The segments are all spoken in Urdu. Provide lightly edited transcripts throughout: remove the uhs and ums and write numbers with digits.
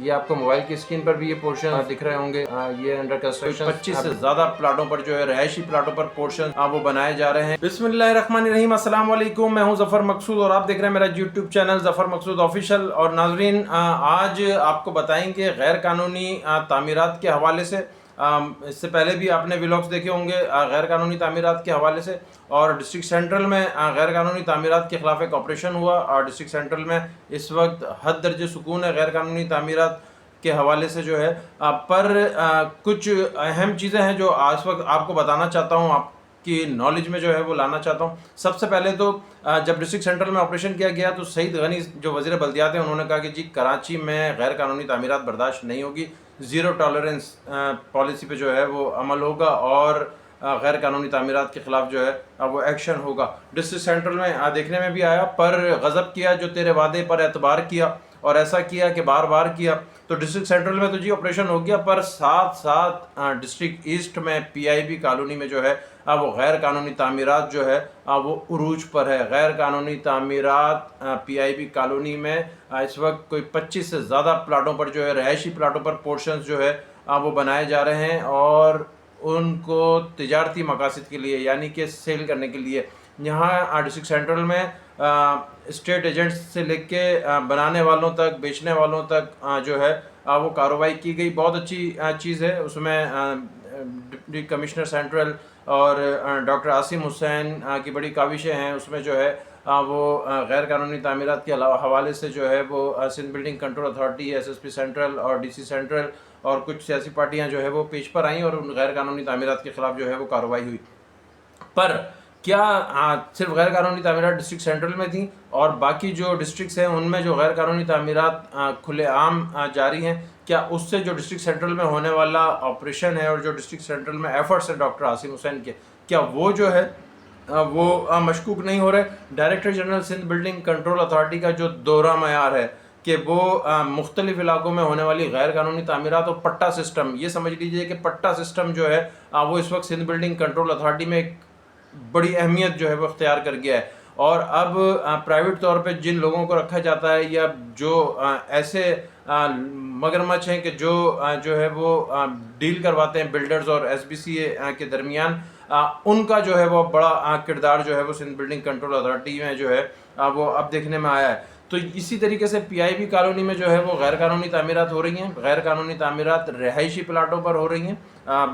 یہ آپ کو موبائل کی اسکرین پر بھی یہ پورشن دکھ رہے ہوں گے. یہ انڈر کنسٹرکشن 25 سے زیادہ پلاٹوں پر جو ہے رہائشی پلاٹوں پر پورشن وہ بنائے جا رہے ہیں. بسم اللہ الرحمن الرحیم. السلام علیکم. میں ہوں ظفر مقصود اور آپ دیکھ رہے ہیں میرا یوٹیوب چینل ظفر مقصود آفیشیل. اور ناظرین آج آپ کو بتائیں گے غیر قانونی تعمیرات کے حوالے سے. اس سے پہلے بھی آپ نے ولاگز دیکھے ہوں گے غیر قانونی تعمیرات کے حوالے سے. اور ڈسٹرکٹ سینٹرل میں غیر قانونی تعمیرات کے خلاف ایک آپریشن ہوا اور ڈسٹرکٹ سینٹرل میں اس وقت حد درجے سکون ہے غیر قانونی تعمیرات کے حوالے سے جو ہے. پر کچھ اہم چیزیں ہیں جو اس وقت آپ کو بتانا چاہتا ہوں, آپ کی نالج میں جو ہے وہ لانا چاہتا ہوں. سب سے پہلے تو جب ڈسٹرکٹ سینٹرل میں آپریشن کیا گیا تو سعید غنی جو وزیر بلدیات ہیں انہوں نے کہا کہ جی کراچی میں غیر قانونی تعمیرات برداشت نہیں ہوگی, زیرو ٹالرنس پالیسی پہ جو ہے وہ عمل ہوگا اور غیر قانونی تعمیرات کے خلاف جو ہے وہ ایکشن ہوگا. ڈسٹرکٹ سینٹرل میں دیکھنے میں بھی آیا پر غضب کیا جو تیرے وعدے پر اعتبار کیا اور ایسا کیا کہ بار بار کیا. تو ڈسٹرکٹ سینٹرل میں تو جی آپریشن ہو گیا پر ساتھ ساتھ ڈسٹرکٹ ایسٹ میں پی آئی بی کالونی میں جو ہے وہ غیر قانونی تعمیرات جو ہے وہ عروج پر ہے. غیر قانونی تعمیرات پی آئی بی کالونی میں اس وقت کوئی 25 سے زیادہ پلاٹوں پر جو ہے رہائشی پلاٹوں پر پورشنز جو ہے وہ بنائے جا رہے ہیں اور ان کو تجارتی مقاصد کے لیے یعنی کہ سیل کرنے کے لیے. یہاں ڈسٹرکٹ سینٹرل میں اسٹیٹ ایجنٹس سے لے کے بنانے والوں تک بیچنے والوں تک جو ہے وہ کارروائی کی گئی. بہت اچھی چیز ہے. اس میں ڈپٹی کمشنر سینٹرل اور ڈاکٹر عاصم حسین کی بڑی کاوشیں ہیں. اس میں جو ہے وہ غیر قانونی تعمیرات کے حوالے سے جو ہے وہ Sindh building control authority, S S P central اور ڈی سی سینٹرل اور کچھ سیاسی پارٹیاں جو ہے وہ پیش پر آئیں اور ان غیر قانونی تعمیرات کے خلاف جو ہے وہ کارروائی ہوئی. پر کیا صرف غیر قانونی تعمیرات ڈسٹرکٹ سینٹرل میں تھیں اور باقی جو ڈسٹرکٹس ہیں ان میں جو غیر قانونی تعمیرات کھلے عام جاری ہیں, کیا اس سے جو ڈسٹرکٹ سینٹرل میں ہونے والا آپریشن ہے اور جو ڈسٹرکٹ سینٹرل میں ایفرٹس ہیں ڈاکٹر عاصم حسین کے, کیا وہ جو ہے وہ مشکوک نہیں ہو رہے؟ Director general Sindh building control authority کا جو دورہ معیار ہے کہ وہ مختلف علاقوں میں ہونے والی غیر قانونی تعمیرات اور پٹا سسٹم, یہ سمجھ لیجئے کہ پٹا سسٹم جو ہے وہ اس وقت سندھ بلڈنگ کنٹرول اتھارٹی میں ایک بڑی اہمیت جو ہے وہ اختیار کر گیا ہے. اور اب پرائیویٹ طور پہ جن لوگوں کو رکھا جاتا ہے یا جو ایسے مگرمچھ ہیں کہ جو ہے وہ ڈیل کرواتے ہیں بلڈرز اور ایس بی سی اے کے درمیان, ان کا جو ہے وہ بڑا کردار جو ہے وہ سندھ بلڈنگ کنٹرول اتھارٹی میں جو ہے وہ اب دیکھنے میں آیا ہے. تو اسی طریقے سے پی آئی بی کالونی میں جو ہے وہ غیر قانونی تعمیرات ہو رہی ہیں. غیر قانونی تعمیرات رہائشی پلاٹوں پر ہو رہی ہیں.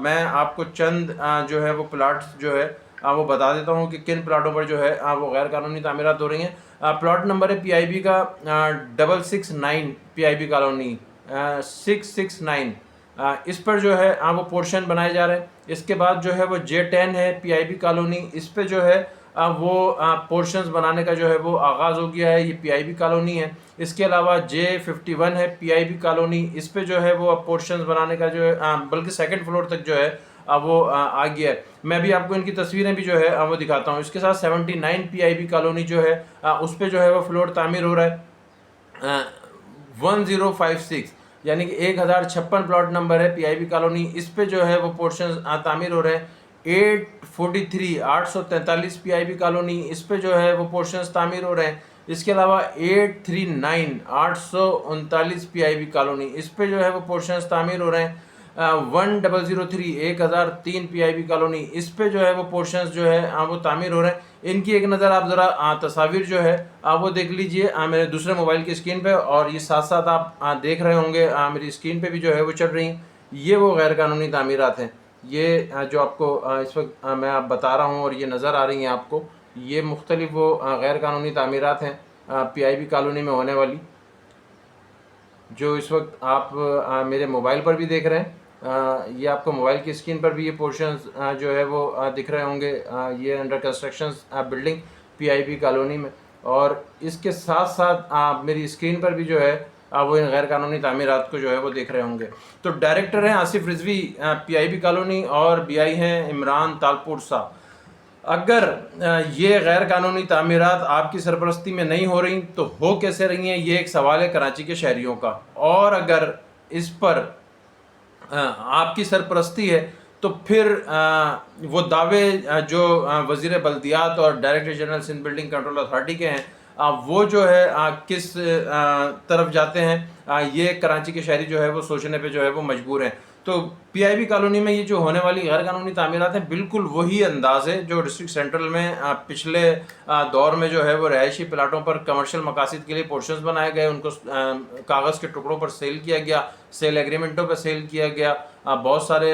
میں آپ کو چند جو ہے وہ پلاٹس جو ہے وہ بتا دیتا ہوں کہ کن پلاٹوں پر جو ہے وہ غیر قانونی تعمیرات ہو رہی ہیں. پلاٹ نمبر ہے پی آئی بی کا 669 پی آئی بی کالونی 669. اس پر جو ہے وہ پورشن بنائے جا رہے ہیں. اس کے بعد جو ہے وہ J10 ہے پی آئی بی کالونی, اس پہ جو ہے وہ پورشنز بنانے کا جو ہے وہ آغاز ہو گیا ہے. یہ پی آئی بی کالونی ہے. اس کے علاوہ J51 ہے پی آئی بی کالونی, اس پہ جو ہے وہ پورشنز بنانے کا جو ہے بلکہ سیکنڈ فلور تک جو ہے وہ آ گیا ہے. میں بھی آپ کو ان کی تصویریں بھی جو ہے وہ دکھاتا ہوں. اس کے ساتھ 79 پی آئی بی کالونی جو ہے اس پہ جو ہے وہ فلور تعمیر ہو رہا ہے. 1056 یعنی کہ 1056 پلاٹ نمبر ہے پی آئی بی کالونی, اس پہ جو ہے وہ پورشنز تعمیر ہو رہے ہیں. 843 پی آئی بی کالونی, اس پہ جو ہے وہ پورشنز تعمیر ہو رہے ہیں. اس کے علاوہ 839 پی آئی بی کالونی, اس پہ جو ہے وہ پورشنز تعمیر ہو رہے ہیں. 1003 پی آئی بی کالونی, اس پہ جو ہے وہ پورشنز جو ہے وہ تعمیر ہو رہے ہیں. ان کی ایک نظر آپ ذرا تصاویر جو ہے وہ دیکھ لیجئے میرے دوسرے موبائل کی اسکرین پہ, اور یہ ساتھ ساتھ آپ دیکھ رہے ہوں گے میری اسکرین پہ بھی جو ہے وہ چل رہی ہیں. یہ وہ غیر قانونی تعمیرات ہیں. یہ جو آپ کو اس وقت میں آپ بتا رہا ہوں اور یہ نظر آ رہی ہیں آپ کو, یہ مختلف وہ غیر قانونی تعمیرات ہیں پی آئی بی کالونی میں ہونے والی, جو اس وقت آپ میرے موبائل پر بھی دیکھ رہے ہیں. یہ آپ کو موبائل کی اسکرین پر بھی یہ پورشنز جو ہے وہ دکھ رہے ہوں گے. یہ under construction building P I B colony میں, اور اس کے ساتھ ساتھ میری اسکرین پر بھی جو ہے وہ ان غیر قانونی تعمیرات کو جو ہے وہ دیکھ رہے ہوں گے. تو ڈائریکٹر ہیں آصف رضوی پی آئی بی کالونی اور بی آئی ہیں عمران تالپور صاحب. اگر یہ غیر قانونی تعمیرات آپ کی سرپرستی میں نہیں ہو رہی تو ہو کیسے رہی ہیں, یہ ایک سوال ہے کراچی کے شہریوں کا. اور اگر اس پر آپ کی سرپرستی ہے تو پھر وہ دعوے جو وزیر بلدیات اور director general Sindh building control authority کے ہیں وہ جو ہے کس طرف جاتے ہیں، یہ کراچی کے شہری جو ہے وہ سوچنے پہ جو ہے وہ مجبور ہیں۔ تو پی آئی بی کالونی میں یہ جو ہونے والی غیر قانونی تعمیرات ہیں بالکل وہی انداز ہے جو ڈسٹرکٹ سینٹرل میں پچھلے دور میں جو ہے وہ رہائشی پلاٹوں پر کمرشل مقاصد کے لیے پورشنز بنائے گئے، ان کو کاغذ کے ٹکڑوں پر سیل کیا گیا، سیل ایگریمنٹوں پہ سیل کیا گیا۔ بہت سارے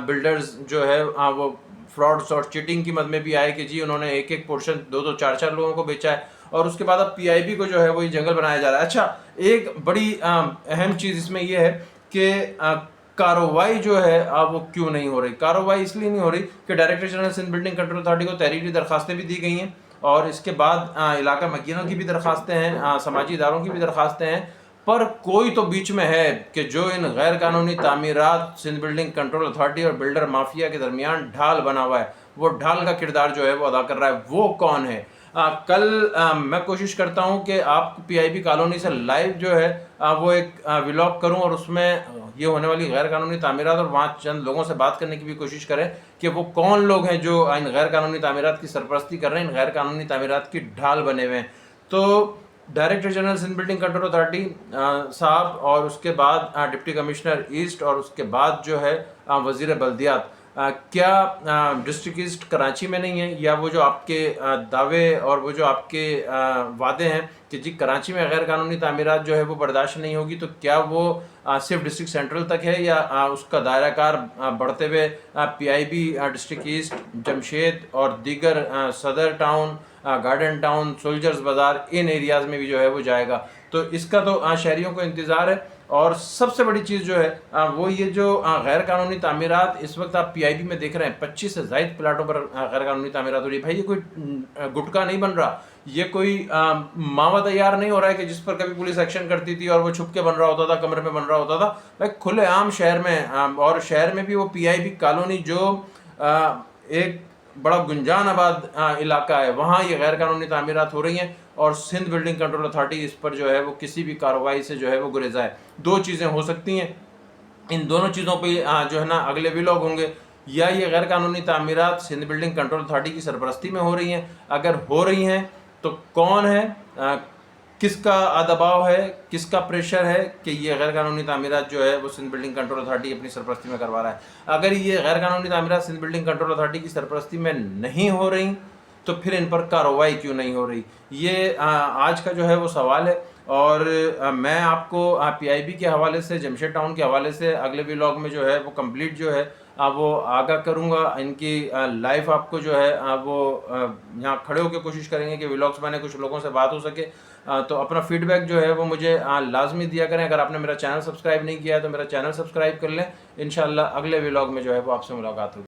بلڈرز جو ہے وہ فراڈز اور چیٹنگ کی مد میں بھی آئے کہ جی انہوں نے ایک ایک پورشن 2-4 لوگوں کو بیچا ہے، اور اس کے بعد اب پی آئی بی کو جو ہے وہ یہ جنگل بنایا جا رہا ہے۔ اچھا، ایک بڑی اہم چیز اس میں یہ ہے کہ کارروائی جو ہے وہ کیوں نہیں ہو رہی؟ کارروائی اس لیے نہیں ہو رہی کہ director general Sindh building control authority کو تحریری درخواستیں بھی دی گئی ہیں، اور اس کے بعد علاقہ مکینوں کی بھی درخواستیں ہیں، سماجی اداروں کی بھی درخواستیں ہیں، پر کوئی تو بیچ میں ہے کہ جو ان غیر قانونی تعمیرات سندھ بلڈنگ کنٹرول اتھارٹی اور بلڈر مافیا کے درمیان ڈھال بنا ہوا ہے، وہ ڈھال کا کردار جو ہے وہ ادا کر رہا ہے۔ وہ کون ہے؟ کل میں کوشش کرتا ہوں کہ آپ پی آئی بی کالونی سے لائیو جو ہے وہ ایک ولاگ کروں، اور اس میں یہ ہونے والی غیر قانونی تعمیرات اور وہاں چند لوگوں سے بات کرنے کی بھی کوشش کریں کہ وہ کون لوگ ہیں جو ان غیر قانونی تعمیرات کی سرپرستی کر رہے ہیں، ان غیر قانونی تعمیرات کی ڈھال بنے ہوئے ہیں۔ تو director general Sindh building control authority صاحب، اور اس کے بعد ڈپٹی کمشنر ایسٹ، اور اس کے بعد جو ہے وزیر بلدیات، کیا ڈسٹرکٹ ایسٹ کراچی میں نہیں ہے؟ یا وہ جو آپ کے دعوے اور وہ جو آپ کے وعدے ہیں کہ جی کراچی میں غیر قانونی تعمیرات جو ہے وہ برداشت نہیں ہوگی، تو کیا وہ صرف ڈسٹرکٹ سینٹرل تک ہے، یا اس کا دائرہ کار بڑھتے ہوئے پی I be district asset, Jamshed اور دیگر صدر ٹاؤن، گارڈن ٹاؤن، سولجرز بازار، ان ایریاز میں بھی جو ہے وہ جائے گا؟ تو اس کا تو شہریوں کو انتظار ہے۔ اور سب سے بڑی چیز جو ہے وہ یہ جو غیر قانونی تعمیرات اس وقت آپ پی آئی بی میں دیکھ رہے ہیں، 25 سے زائد پلاٹوں پر غیر قانونی تعمیرات ہو رہی ہے۔ بھائی یہ کوئی گٹکا نہیں بن رہا، یہ کوئی ماوا تیار نہیں ہو رہا ہے کہ جس پر کبھی پولیس ایکشن کرتی تھی اور وہ چھپ کے بن رہا ہوتا تھا، کمرے میں بن رہا ہوتا تھا۔ بھائی کھلے عام شہر میں، اور شہر میں بھی وہ پی آئی بی کالونی جو ایک بڑا گنجان آباد علاقہ ہے، وہاں یہ غیر قانونی تعمیرات ہو رہی ہیں، اور سندھ بلڈنگ کنٹرول اتھارٹی اس پر جو ہے وہ کسی بھی کارروائی سے جو ہے وہ گریزا ہے۔ دو چیزیں ہو سکتی ہیں، ان دونوں چیزوں پہ جو ہے نا اگلے ولاگ ہوں گے۔ یا یہ غیر قانونی تعمیرات سندھ بلڈنگ کنٹرول اتھارٹی کی سرپرستی میں ہو رہی ہیں، اگر ہو رہی ہیں تو کون ہے، کس کا دباؤ ہے، کس کا پریشر ہے کہ یہ غیر قانونی تعمیرات جو ہے وہ سندھ بلڈنگ کنٹرول اتھارٹی اپنی سرپرستی میں کروا رہا ہے؟ اگر یہ غیر قانونی تعمیرات سندھ بلڈنگ کنٹرول اتھارٹی کی سرپرستی میں نہیں ہو رہی تو پھر ان پر کارروائی کیوں نہیں ہو رہی؟ یہ آج کا جو ہے وہ سوال ہے، اور میں آپ کو پی آئی بی کے حوالے سے، جمشید ٹاؤن کے حوالے سے اگلے ولاگ میں جو ہے وہ کمپلیٹ جو ہے وہ آگاہ کروں گا۔ ان کی لائف آپ کو جو ہے وہ یہاں کھڑے ہو کے کوشش کریں گے کہ ولاگس میں نے کچھ لوگوں سے بات ہو سکے۔ تو اپنا فیڈ بیک جو ہے وہ مجھے لازمی دیا کریں۔ اگر آپ نے میرا چینل سبسکرائب نہیں کیا ہے تو میرا چینل سبسکرائب کر لیں۔ انشاءاللہ اگلے ولاگ میں جو ہے وہ آپ سے ملاقات ہوگی۔